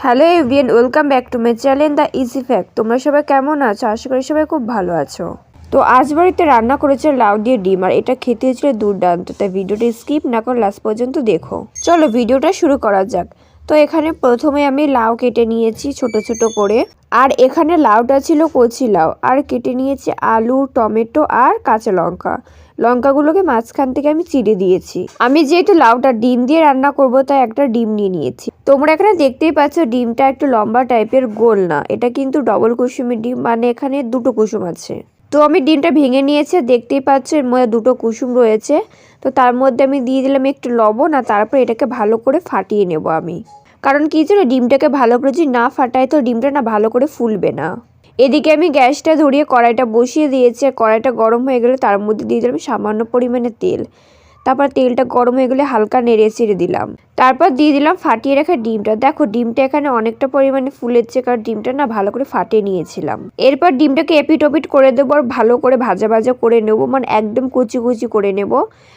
Hello everyone, welcome back to my channel the easy fact. তোমরা সবাই কেমন আছো? আশা করি সবাই খুব ভালো আছো। তো আজ বাড়িতে রান্না করেছে লাউ দিয়ে ডিম, আর এটা খেতে হয়েছিল দুর্দান্ত। তাই ভিডিওটা স্কিপ না করে লাস্ট পর্যন্ত দেখো। চলো ভিডিওটা শুরু করা যাক। তো এখানে প্রথমে আমি লাউ কেটে নিয়েছি ছোট ছোট করে, আর এখানে লাউটা ছিল কচি লাউ, আর কেটে নিয়েছি আলু, টমেটো আর কাঁচা লঙ্কা। লঙ্কাগুলোকে মাঝখান থেকে আমি চিড়ে দিয়েছি। আমি যেহেতু লাউটা ডিম দিয়ে রান্না করব, তাই একটা ডিম নিয়ে নিয়েছি। তোমরা এখানে দেখতেই পাচ্ছ ডিমটা একটু লম্বা টাইপের, গোল না। এটা কিন্তু ডবল কুসুমের ডিম, মানে এখানে দুটো কুসুম আছে। তো আমি ডিমটা ভেঙে নিয়েছি, দেখতেই পাচ্ছ এর মধ্যে দুটো কুসুম রয়েছে। তো তার মধ্যে আমি দিয়ে দিলাম একটু লবণ, আর তারপর এটাকে ভালো করে ফাটিয়ে নেব আমি। কারণ কি জানো, ডিমটাকে ভালো করে যদি না ফাটাই তো ডিমটা না ভালো করে ফুলবে না। এদিকে আমি গ্যাসটা ধরিয়ে কড়াইটা বসিয়ে দিয়েছি। কড়াইটা গরম হয়ে গেলে তার মধ্যে দিয়ে দিলাম সামান্য পরিমাণে তেল। তারপর তেলটা গরম হয়ে গেলে হালকা নেড়ে চেড়ে দিলাম। তারপর দিয়ে দিলাম ফাটিয়ে রাখা ডিমটা। দেখো ডিমটা এখানে অনেকটা পরিমাণে ফুলেছে, কারণ ডিমটা না ভালো করে ফাটিয়ে নিয়েছিলাম। এরপর ডিমটাকে এপিট ওপিট করে দেবো, আর ভালো করে ভাজা ভাজা করে নেবো, মানে একদম কুচি কুচি করে নেব,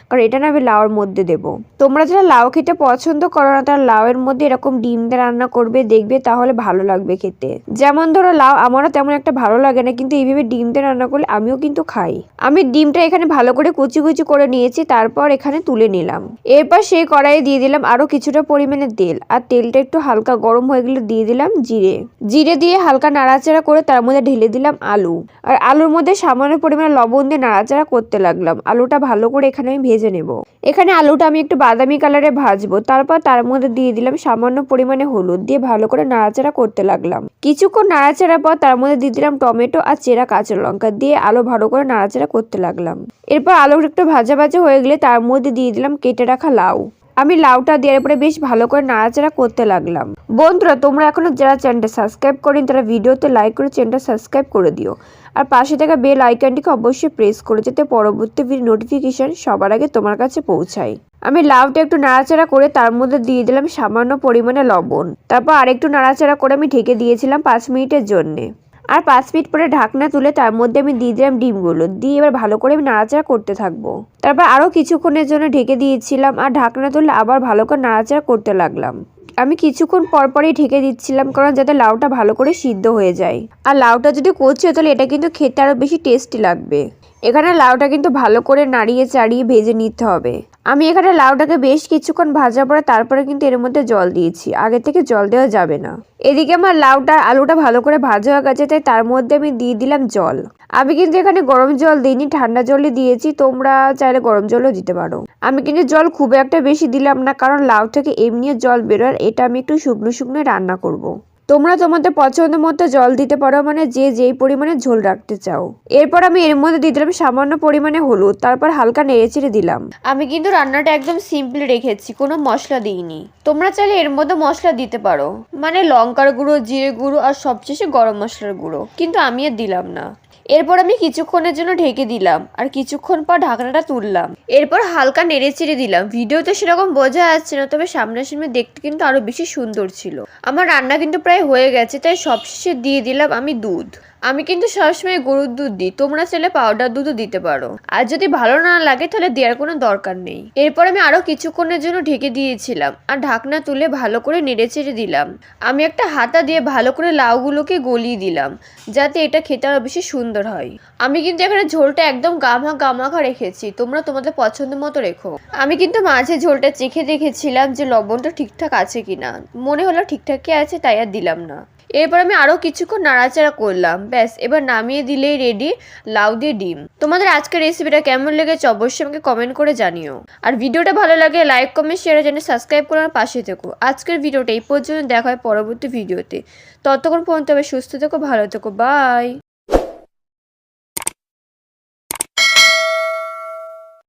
কারণ এটা না আমি লাউর মধ্যে দেবো। তোমরা যারা লাউ খেতে পছন্দ করো না, তারা লাউয়ের মধ্যে এরকম ডিম দিয়ে রান্না করবে, দেখবে তাহলে ভালো লাগবে খেতে। যেমন ধরো লাউ আমারও তেমন একটা ভালো লাগে না, কিন্তু এইভাবে ডিম দিয়ে রান্না করলে আমিও কিন্তু খাই। আমি ডিমটা এখানে ভালো করে কুচি কুচি করে নিয়েছি, তারপর এখানে তুলে নিলাম। এরপর সেই কড়াইয়ে দিয়ে দিলাম আরো কিছুটা পরিমাণে তেল, আর তেলটা একটু হালকা গরম হয়ে গেলে দিয়ে দিলাম জিরে দিয়ে হালকা নাড়াচাড়া করে তার মধ্যে ঢেলে দিলাম আলু, আর আলুর মধ্যে সামান্য পরিমাণে লবণ দিয়ে নাড়াচাড়া করতে লাগলাম। আলুটা ভালো করে এখানে আমি ভেজে নেব। এখানে আলুটা আমি একটু বাদামি কালারে ভাজবো। তারপর তার মধ্যে দিয়ে দিলাম সামান্য পরিমাণে হলুদ, দিয়ে ভালো করে নাড়াচাড়া করতে লাগলাম। কিছুক্ষণ নাড়াচাড়ার পর তার মধ্যে দিয়ে দিলাম টমেটো আর চেরা কাঁচা লঙ্কা, দিয়ে আলু ভালো করে নাড়াচাড়া করতে লাগলাম। এরপর আলু একটু ভাজা ভাজা হয়ে গেলে তার মধ্যে দিয়ে দিলাম কেটে রাখা লাউ। আমি লাউটা দেওয়ার পরে বেশ ভালো করে নাড়াচাড়া করতে লাগলাম। বন্ধুরা, তোমরা এখনো যারা চ্যানেলটা সাবস্ক্রাইব করেন তারা ভিডিওতে লাইক করে চ্যানেলটা সাবস্ক্রাইব করে দিও, আর পাশে থাকা বেল আইকনটিকে অবশ্যই প্রেস করে, যাতে পরবর্তী ভিডিও নোটিফিকেশন সবার আগে তোমার কাছে পৌঁছায়। আমি লাউটা একটু নাড়াচাড়া করে তার মধ্যে দিয়ে দিলাম সামান্য পরিমাণে লবণ। তারপর আরেকটু নাড়াচাড়া করে আমি ঢেকে দিয়েছিলাম 5 মিনিটের জন্যে। আর 5 মিনিট পরে ঢাকনা তুলে তার মধ্যে আমি দিয়ে দিলাম ডিমগুলো, দিয়ে এবার ভালো করে আমি নাড়াচাড়া করতে থাকবো। তারপর আরও কিছুক্ষণের জন্য ঢেকে দিয়েছিলাম, আর ঢাকনা তুলে আবার ভালো করে নাড়াচাড়া করতে লাগলাম। আমি কিছুক্ষণ পরপরই ঢেকে দিচ্ছিলাম, কারণ যাতে লাউটা ভালো করে সিদ্ধ হয়ে যায়। আর লাউটা যদি কচি হয় তাহলে এটা কিন্তু খেতে আরও বেশি টেস্টি লাগবে। এখানে লাউটা কিন্তু ভালো করে নাড়িয়ে চাড়িয়ে ভেজে নিতে হবে। আমি এখানে লাউটাকে বেশ কিছুক্ষণ ভাজা পরে তারপরে কিন্তু এর মধ্যে জল দিয়েছি, আগে থেকে জল দেওয়া যাবে না। এদিকে আমার লাউটা আলুটা ভালো করে ভাজা হয়ে গেছে, তাই তার মধ্যে আমি দিয়ে দিলাম জল। আমি কিন্তু এখানে গরম জল দিইনি, ঠান্ডা জলই দিয়েছি। তোমরা চাইলে গরম জলও দিতে পারো। আমি কিন্তু জল খুব একটা বেশি দিলাম না, কারণ লাউ থেকে এমনিও জল বেরোয়, এটা আমি একটু শুকনো শুকনো রান্না করব। তোমরা তোমাদের পছন্দ মতো জল দিতে পারো, মানে যে যেই পরিমাণে ঝোল রাখতে চাও। এরপর আমি এর মধ্যে দিয়ে দিলাম সামান্য পরিমাণে হলুদ, তারপর হালকা নেড়েচেড়ে দিলাম। আমি কিন্তু রান্নাটা একদম সিম্পল রেখেছি, কোনো মশলা দিইনি। তোমরা চাইলে এর মধ্যে মশলা দিতে পারো, মানে লঙ্কার গুঁড়ো, জিরে গুঁড়ো আর সবশেষে গরম মশলার গুঁড়ো, কিন্তু আমি আর দিলাম না। এরপর আমি কিছুক্ষণের জন্য ঢেকে দিলাম, আর কিছুক্ষণ পর ঢাকনাটা তুললাম। এরপর হালকা নেড়ে চেড়ে দিলাম। ভিডিওতে সেরকম বোঝা যাচ্ছে না, তবে সামনাসামনি দেখতে কিন্তু আরো বেশি সুন্দর ছিল। আমার রান্না কিন্তু প্রায় হয়ে গেছে, তাই সবশেষে দিয়ে দিলাম আমি দুধ। আমি কিন্তু সবসময় গরুর দুধ দিই, তোমরা চাইলে পাউডার দুধও দিতে পারো। আর যদি ভালো না লাগে তাহলে দেওয়ার কোনো দরকার নেই। এরপর আমি আরো কিছুক্ষণের জন্য ঢেকে দিয়েছিলাম, আর ঢাকনা তুলে ভালো করে নেড়ে চেড়ে দিলাম। আমি একটা হাতা দিয়ে ভালো করে লাউগুলোকে গলিয়ে দিলাম, যাতে এটা খেতে আরো বেশি সুন্দর হয়। আমি কিন্তু এখানে ঝোলটা একদম গামাখা রেখেছি, তোমরা তোমাদের পছন্দ মতো রেখো। আমি কিন্তু মাঝে ঝোলটা চেখে দেখেছিলাম যে লবণটা ঠিকঠাক আছে কিনা, মনে হলো ঠিকঠাকই আছে, তাই আর দিলাম না। এরপর আমি আরো কিছুক্ষণ নাড়াচাড়া করলাম। ব্যাস, এবার নামিয়ে দিলেই রেডি লাউ দিয়ে ডিম। তোমাদের আজকের রেসিপিটা কেমন লেগেছে অবশ্যই আমাকে কমেন্ট করে জানিও। আর ভিডিওটা ভালো লাগে লাইক কমেন্ট শেয়ার জন্য সাবস্ক্রাইব করে আমার পাশে থেকো। আজকের ভিডিওটা এই পর্যন্ত, দেখা হয় পরবর্তী ভিডিওতে। ততক্ষণ পর্যন্ত সুস্থ থেকো, ভালো থেকো, বাই।